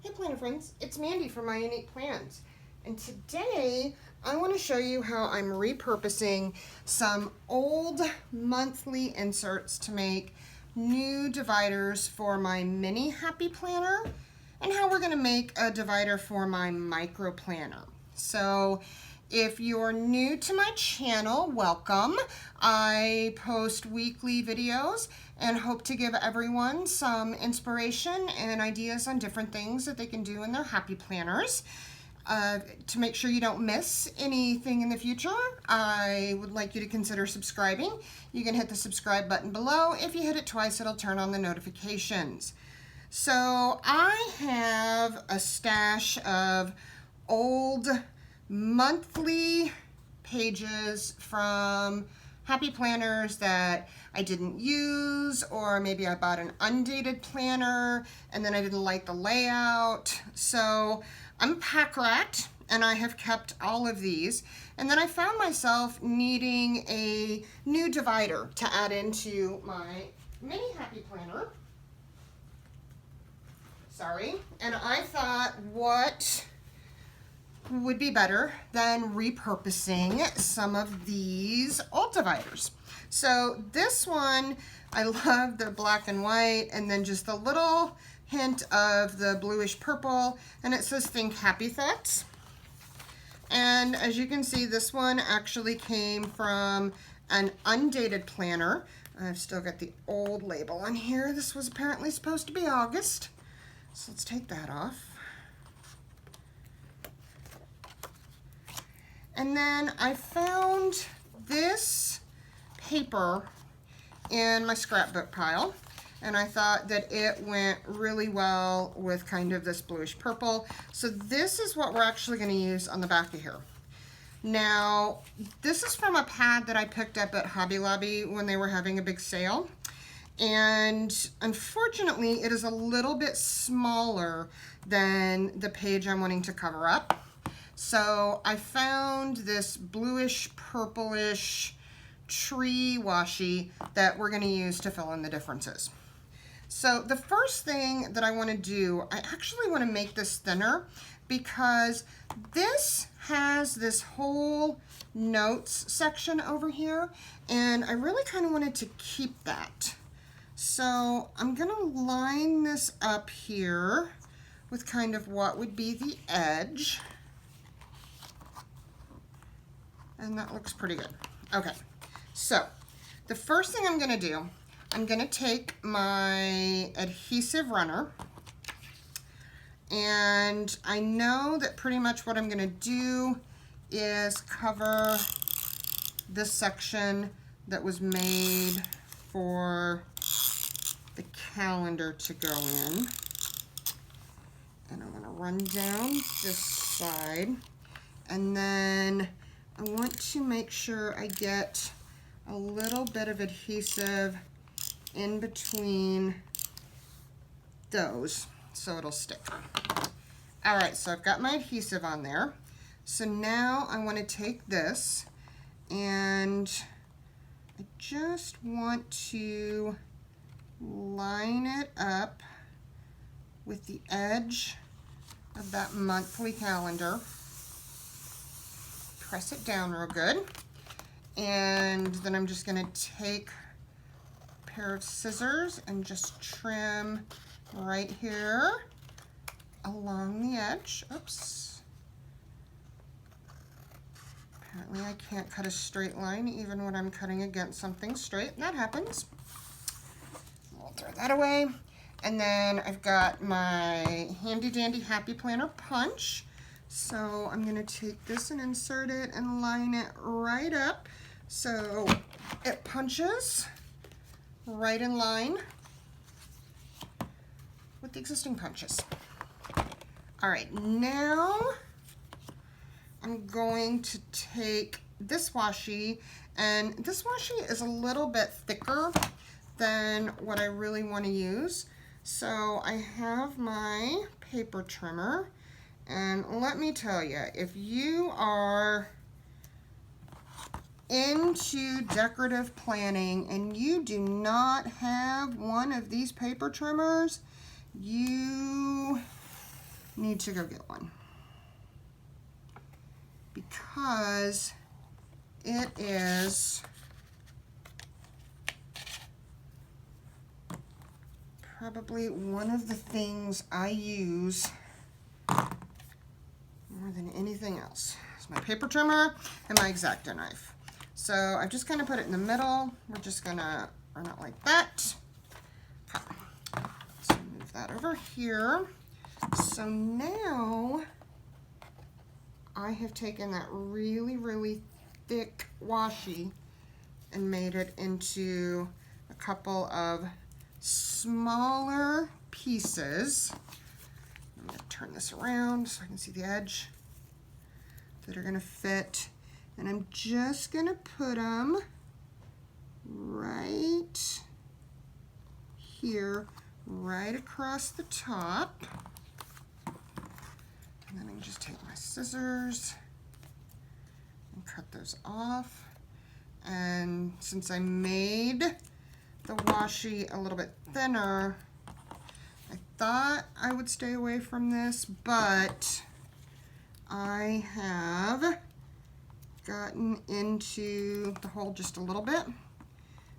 Hey planner friends, it's Mandy from My Unique Plans, and today I want to show you how I'm repurposing some old monthly inserts to make new dividers for my mini happy planner and how we're going to make a divider for my micro planner. So if you're new to my channel, welcome. I post weekly videos and hope to give everyone some inspiration and ideas on different things that they can do in their happy planners. To make sure you don't miss anything in the future, I would like you to consider subscribing. You can hit the subscribe button below. If you hit it twice, it'll turn on the notifications. So I have a stash of old monthly pages from happy planners that I didn't use, or maybe I bought an undated planner and then I didn't like the layout. So I'm a pack rat and I have kept all of these. And then I found myself needing a new divider to add into my mini happy planner. Sorry. And I thought, what would be better than repurposing some of these old dividers? So this one, I love the black and white and then just a little hint of the bluish purple, and it says Think Happy Thoughts. And as you can see, this one actually came from an undated planner. I've still got the old label on here. This was apparently supposed to be August. So let's take that off. And then I found this paper in my scrapbook pile, and I thought that it went really well with kind of this bluish purple. So this is what we're actually going to use on the back of here. Now, this is from a pad that I picked up at Hobby Lobby when they were having a big sale. And unfortunately, it is a little bit smaller than the page I'm wanting to cover up. So I found this bluish purplish tree washi that we're going to use to fill in the differences. So the first thing that I want to do, I actually want to make this thinner because this has this whole notes section over here, and I really kind of wanted to keep that. So I'm going to line this up here with kind of what would be the edge. And that looks pretty good. Okay, so the first thing I'm going to do, I'm going to take my adhesive runner, and I know that pretty much what I'm going to do is cover this section that was made for the calendar to go in. And I'm going to run down this side, and then I want to make sure I get a little bit of adhesive in between those so it'll stick. All right, so I've got my adhesive on there. So now I want to take this and I just want to line it up with the edge of that monthly calendar. Press it down real good, and then I'm just going to take a pair of scissors and just trim right here along the edge. Oops. Apparently I can't cut a straight line even when I'm cutting against something straight. That happens. We'll throw that away. And then I've got my handy dandy happy planner punch. So I'm going to take this and insert it and line it right up so it punches right in line with the existing punches. All right, now I'm going to take this washi, and this washi is a little bit thicker than what I really want to use. So I have my paper trimmer. And let me tell you, if you are into decorative planning and you do not have one of these paper trimmers, you need to go get one because it is probably one of the things I use more than anything else. It's my paper trimmer and my X-Acto knife. So I've just kind of put it in the middle. We're just gonna run it like that. Okay. So move that over here. So now I have taken that really, really thick washi and made it into a couple of smaller pieces. I'm going to turn this around so I can see the edge that are going to fit. And I'm just going to put them right here, right across the top. And then I can just take my scissors and cut those off. And since I made the washi a little bit thinner, I thought I would stay away from this, but I have gotten into the hole just a little bit.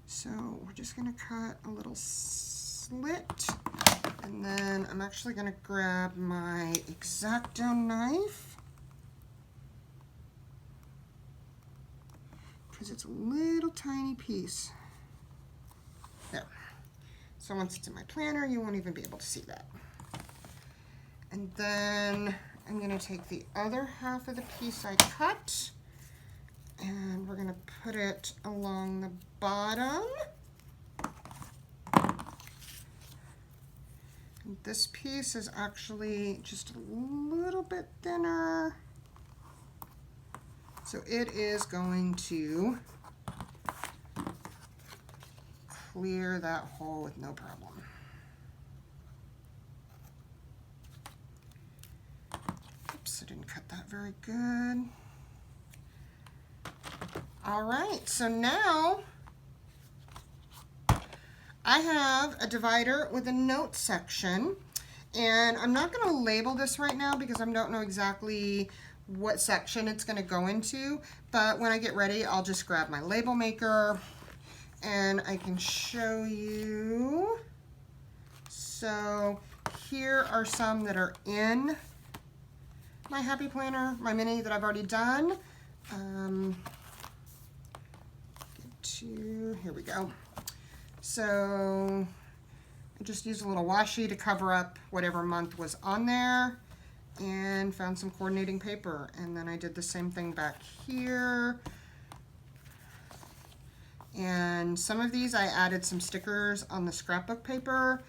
So we're just gonna cut a little slit, and then I'm actually gonna grab my X-Acto knife because it's a little tiny piece. There. So once it's in my planner, you won't even be able to see that. And then I'm going to take the other half of the piece I cut, and we're going to put it along the bottom. And this piece is actually just a little bit thinner. So it is going to clear that hole with no problem. Oops, I didn't cut that very good. All right, so now I have a divider with a note section, and I'm not going to label this right now because I don't know exactly what section it's going to go into, but when I get ready, I'll just grab my label maker and I can show you. So here are some that are in my Happy Planner, my mini that I've already done. Here we go. So I just used a little washi to cover up whatever month was on there and found some coordinating paper. And then I did the same thing back here. And some of these I added some stickers on the scrapbook paper.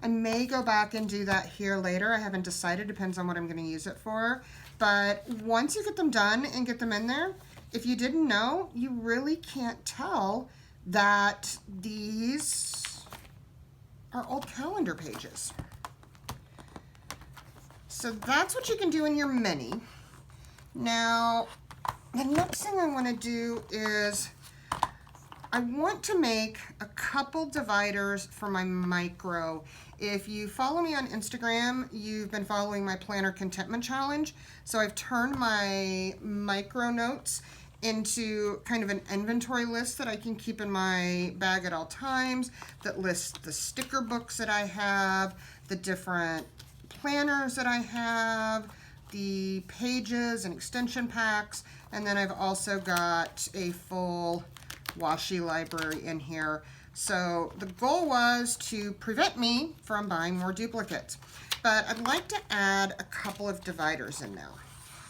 I may go back and do that here later. I haven't decided, depends on what I'm going to use it for. But once you get them done and get them in there, if you didn't know, you really can't tell that these are old calendar pages. So that's what you can do in your mini. Now, the next thing I want to do is I want to make a couple dividers for my micro. If you follow me on Instagram, you've been following my Planner Contentment Challenge. So I've turned my micro notes into kind of an inventory list that I can keep in my bag at all times, that lists the sticker books that I have, the different planners that I have, the pages and extension packs, and then I've also got a full washi library in here. So the goal was to prevent me from buying more duplicates, but I'd like to add a couple of dividers in now.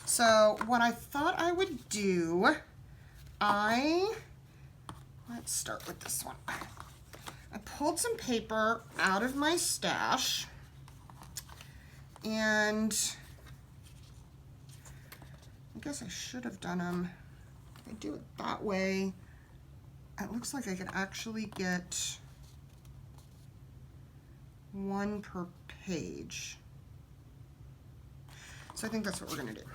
So what I thought I would do, let's start with this one. I pulled some paper out of my stash, and I guess I should have done them. If I do it that way, it looks like I could actually get one per page. So I think that's what we're going to do.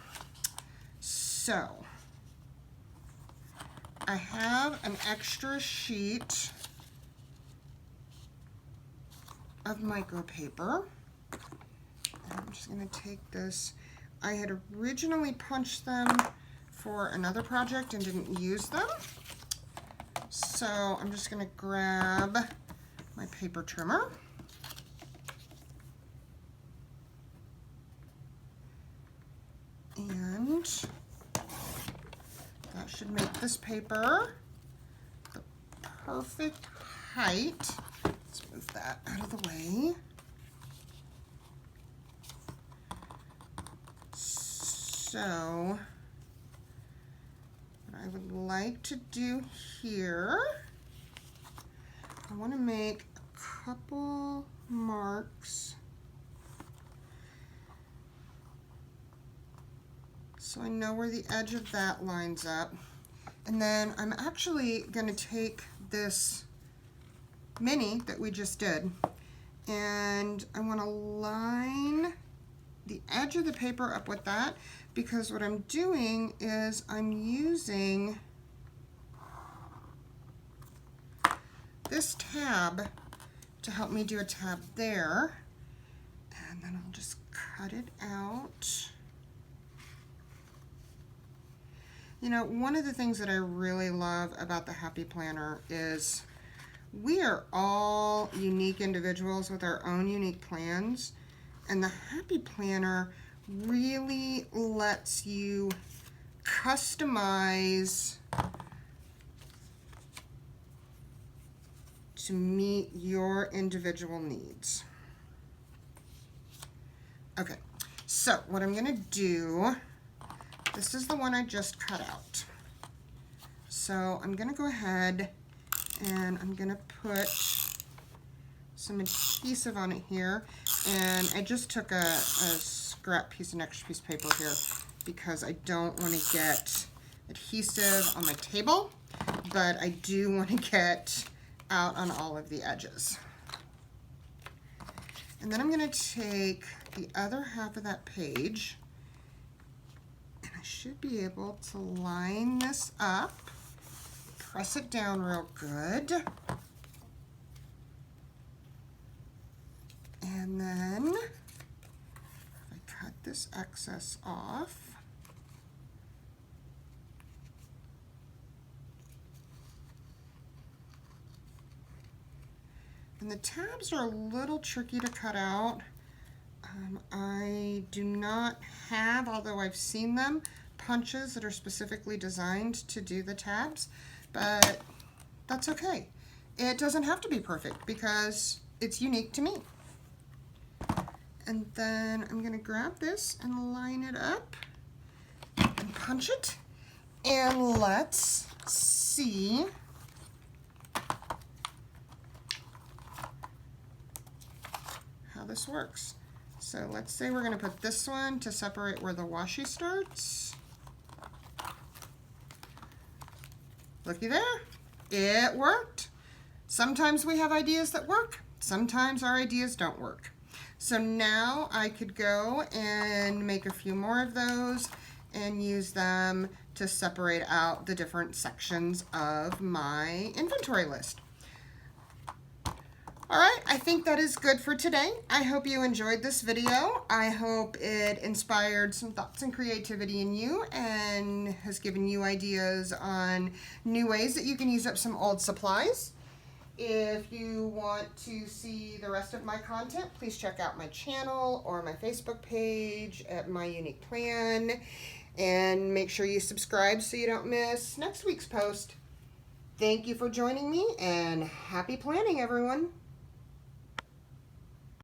So I have an extra sheet of micro paper, And I'm just going to take this. I had originally punched them for another project and didn't use them. So I'm just going to grab my paper trimmer. And that should make this paper the perfect height. Let's move that out of the way. So what I would like to do here, I want to make a couple marks so I know where the edge of that lines up. And then I'm actually going to take this mini that we just did, and I want to line the edge of the paper up with that, because what I'm doing is I'm using this tab to help me do a tab there, and then I'll just cut it out. You know, one of the things that I really love about the Happy Planner is we are all unique individuals with our own unique plans, and the Happy Planner really lets you customize to meet your individual needs. Okay, so what I'm going to do, this is the one I just cut out. So I'm going to go ahead and I'm going to put some adhesive on it here. And I just took a scrap piece, an extra piece of paper here, because I don't want to get adhesive on my table, but I do want to get out on all of the edges. And then I'm going to take the other half of that page, and I should be able to line this up, press it down real good, and then if I cut this excess off, and the tabs are a little tricky to cut out. I do not have, although I've seen them, punches that are specifically designed to do the tabs, but that's okay. It doesn't have to be perfect because it's unique to me. And then I'm going to grab this and line it up and punch it, and let's see how this works. So let's say we're going to put this one to separate where the washi starts. Looky there, it worked. Sometimes we have ideas that work, sometimes our ideas don't work. So now I could go and make a few more of those and use them to separate out the different sections of my inventory list. All right, I think that is good for today. I hope you enjoyed this video. I hope it inspired some thoughts and creativity in you and has given you ideas on new ways that you can use up some old supplies. If you want to see the rest of my content, please check out my channel or my Facebook page at My Unique Plan, and make sure you subscribe so you don't miss next week's post. Thank you for joining me, and happy planning, everyone.